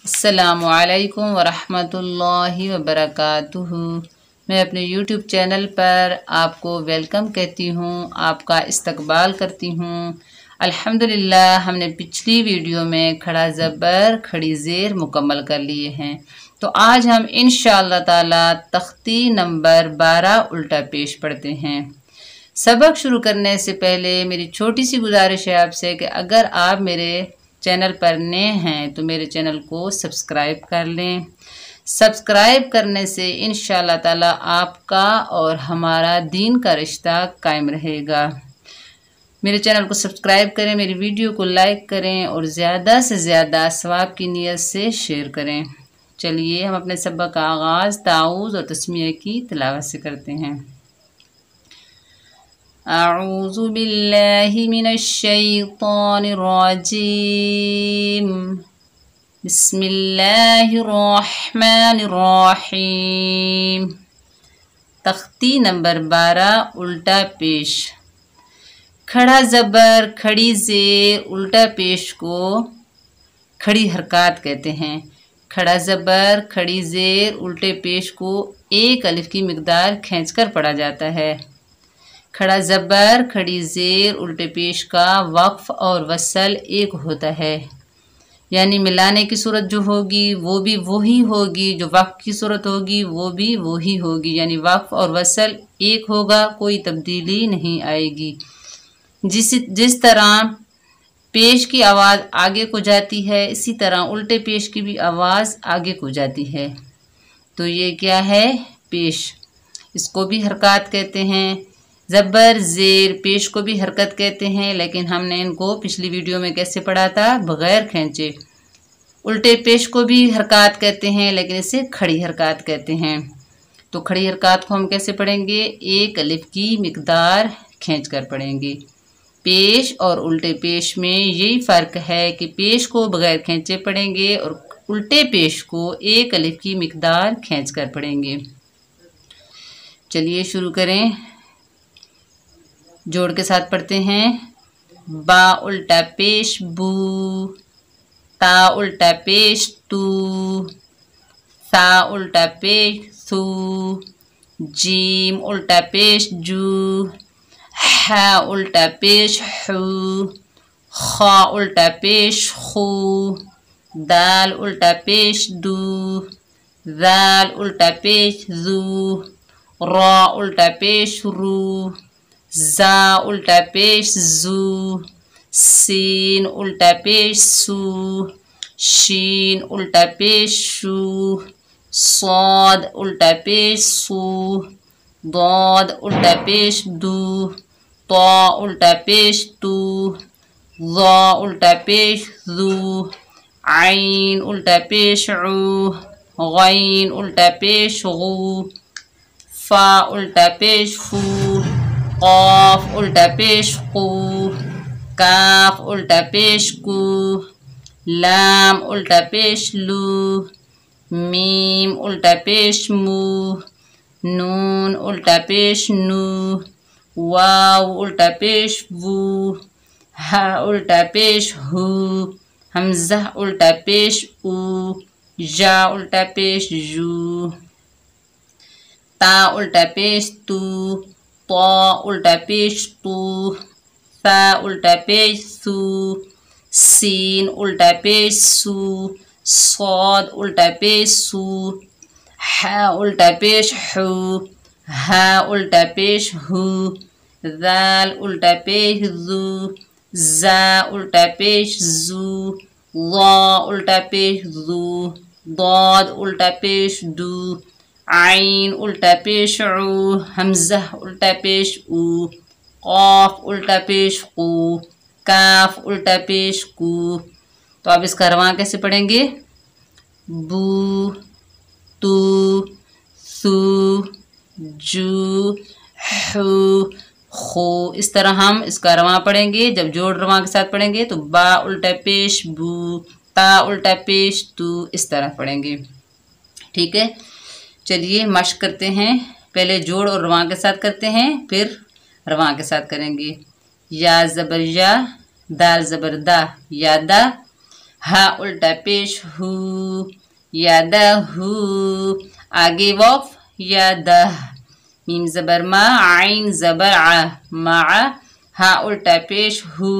अस्सलामुअलैकुम वरहमतुल्लाहि वबरकातुहू। मैं अपने यूट्यूब चैनल पर आपको वेलकम कहती हूँ, आपका इस्तकबाल करती हूँ। अल्हम्दुलिल्लाह हमने पिछली वीडियो में खड़ा ज़बर खड़ी ज़ेर मुकम्मल कर लिए हैं। तो आज हम इंशाअल्लाह ताला तख्ती नंबर 12 उल्टा पेश पढ़ते हैं। सबक शुरू करने से पहले मेरी छोटी सी गुजारिश है आपसे कि अगर आप मेरे चैनल पर नए हैं तो मेरे चैनल को सब्सक्राइब कर लें। सब्सक्राइब करने से इंशाअल्लाह ताला आपका और हमारा दीन का रिश्ता कायम रहेगा। मेरे चैनल को सब्सक्राइब करें, मेरी वीडियो को लाइक करें और ज़्यादा से ज़्यादा सवाब की नीयत से शेयर करें। चलिए हम अपने सबक का आगाज़ ताऊज़ और तस्मीह की तिलावत से करते हैं। अऊज़ु बिल्लाहि मिनश शैतानिर रजीम। बिस्मिल्लाहिर रहमानिर रहीम। तख्ती नंबर 12 उल्टा पेश। खड़ा ज़बर खड़ी ज़ेर उल्टा पेश को खड़ी हरकत कहते हैं। खड़ा ज़बर खड़ी ज़ेर उल्टे पेश को एक अलिफ की मिकदार खींचकर पढ़ा जाता है। खड़ा ज़बर खड़ी ज़ेर उल्टे पेश का वक्फ और वसल एक होता है, यानी मिलाने की सूरत जो होगी वो भी वही होगी, जो वक्फ की सूरत होगी वो भी वही होगी, यानी वक्फ और वसल एक होगा, कोई तब्दीली नहीं आएगी। जिस तरह पेश की आवाज़ आगे को जाती है, इसी तरह उल्टे पेश की भी आवाज़ आगे को जाती है। तो ये क्या है? पेश। इसको भी हरकत कहते हैं। ज़बर ज़ेर पेश को भी हरकत कहते हैं, लेकिन हमने इनको पिछली वीडियो में कैसे पढ़ा था? बग़ैर खींचे। उल्टे पेश को भी हरकत कहते हैं, लेकिन इसे खड़ी हरकत कहते हैं। तो खड़ी हरकत को हम कैसे पढ़ेंगे? एक अलिफ की मिकदार खींच कर पढ़ेंगे। पेश और उल्टे पेश में यही फ़र्क है कि पेश को बग़ैर खींचे पढ़ेंगे और उल्टे पेश को एक अलिफ की मिकदार खींच कर पढ़ेंगे। चलिए शुरू करें। जोड़ के साथ पढ़ते हैं। बा उल्टा पेश बू, ता उल्टा पेश तू, सा उल्टा पेश सू, जीम उल्टा पेश जू, हा उल्टा पेश हू, खा उल्टा पेश खू, दाल उल्टा पेश दू, दाल उल्टा पेश जू, रा उल्टा पेश रू, जा उल्टा पेश जू, सीन उल्टा पेश सू, शीन उल्टा पेश शू, साद उल्टा पेश सू, दाद उल्टा पेश दू, ता उल्टा पेश तू, ज़ा उल्टा पेश जू, आइन उल्टा पेश ऊ, गैन उल्टा पेश गू, फा उल्टा पेश फू, क़ाफ उल्टा पेश कू, काफ उल्टा पेश कू, लाम उल्टा पेश लू, मीम उल्टा पेश मू, नून उल्टा पेश नू, वाव उल्टा पेश वू, हा उल्टा पेश हू, हमज़ा उल्टा पेश ऊ, जा उल्टा पेश जू, ता उल्टा पेश तू, ता उल्टा पेश तू, सा उल्टा पेश सू, सीन उल्टा पेश सू, साद उल्टा पेश सू, हा उल्टा पेश हू, हा उल्टा पेश हू, दाल उल्टा पेश जू, जा उल्टा पेश जू, ज़ा उल्टा पेश जू, दाद उल्टा पेश दू, आइन उल्टा पेश ऊ, हमज़ा उल्टा पेश ऊ, क़ाफ उल्टा पेश कू, काफ उल्टा पेश कू। तो अब इसका रवां कैसे पढ़ेंगे? बू, तू, सू, जू, हू, खू। इस तरह हम इसका रवां पढ़ेंगे। जब जोड़ रवां के साथ पढ़ेंगे तो बा उल्टा पेश बू, ता उल्टा पेश तू, इस तरह पढ़ेंगे। ठीक है, चलिए मश्क करते हैं। पहले जोड़ और रवां के साथ करते हैं, फिर रवां के साथ करेंगे। या ज़बर या, दाल ज़बर दा, यादा, हा उल्टा पेश हु, यदहु। आगे वफ यदह। मीम ज़बर मा, आइन ज़बर आ, मा। हा उल्टा पेश हु,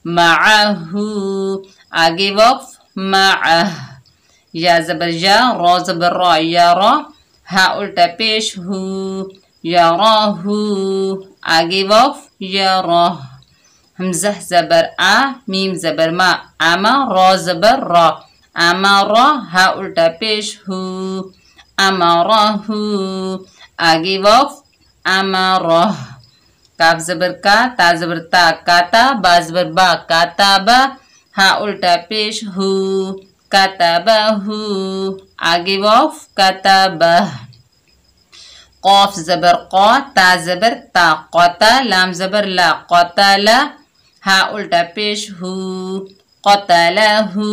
माअहु। आगे वफ माअह। या ज़बर या, रॉ ज़बर रॉ, यारा। हा उल्टा पेश हु, यराहु। आगे वफ यराह। हमज़ा ज़बर आ, मीम ज़बर मा, आमा। रॉ ज़बर रॉ, आमारा। हा उल्टा पेश हु, अमराहु। आगे वफ अमराह। काफ ज़बर का, ता ज़बर ता, काता। बा ज़बर बा, काताबा। हा उल्टा पेश हु, कतबहु। आगे वफ कतबह। क़ाफ ज़बर क़ा, ता ज़बर ता, क़ता। लाम ज़बर ला, क़तला। हा उल्टा पेश हु, क़तलहु।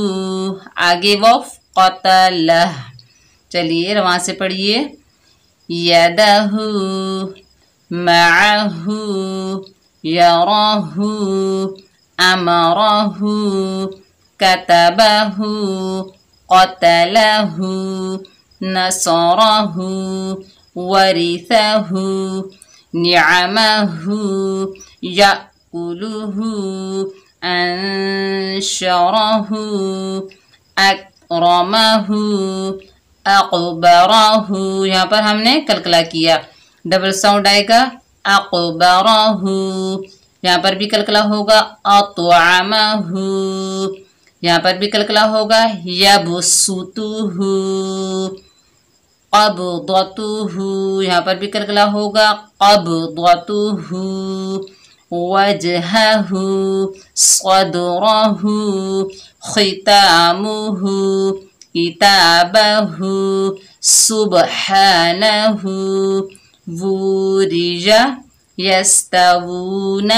आगे वफ क़तलह। चलिए रवां से पढ़िए। यदहु, मअहु, यराहु, अमराहु, कतबहु, क़तलहु, नसरहु, वरिथहु, निअमहु, यअकुलुहु, अंशरहु, अक्रमहु, अक़बरहु। यहाँ पर हमने कलकला किया, डबल साउंड आएगा। अक़बरहु। यहाँ पर भी कलकला होगा। अत्अमहु। यहाँ पर भी कलकला होगा। यबसुतुहु, क़ब्दतुहु। यहाँ पर भी कलकला होगा। क़ब्दतुहु, वजहहु, सदरहु, खितामुहु, किताबहु, सुबहानहु, वूरिज, यस्तवून,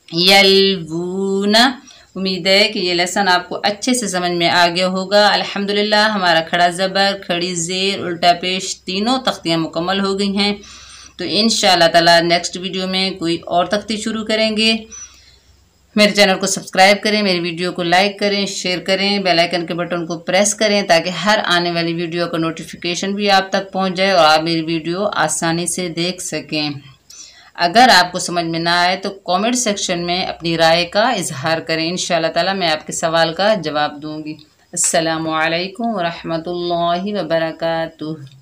यल्वून। उम्मीद है कि ये लेसन आपको अच्छे से समझ में आ गया होगा। अल्हम्दुलिल्लाह हमारा खड़ा ज़बर, खड़ी ज़ेर, उल्टा पेश तीनों तख्तियाँ मुकम्मल हो गई हैं। तो इंशाअल्लाह ताला नेक्स्ट वीडियो में कोई और तख्ती शुरू करेंगे। मेरे चैनल को सब्सक्राइब करें, मेरी वीडियो को लाइक करें, शेयर करें, बेल आइकन के बटन को प्रेस करें ताकि हर आने वाली वीडियो का नोटिफिकेशन भी आप तक पहुंच जाए और आप मेरी वीडियो आसानी से देख सकें। अगर आपको समझ में ना आए तो कमेंट सेक्शन में अपनी राय का इजहार करें। इंशाअल्लाह ताला मैं आपके सवाल का जवाब दूंगी। अस्सलामु अलैकुम व रहमतुल्लाहि व बरकातुहू।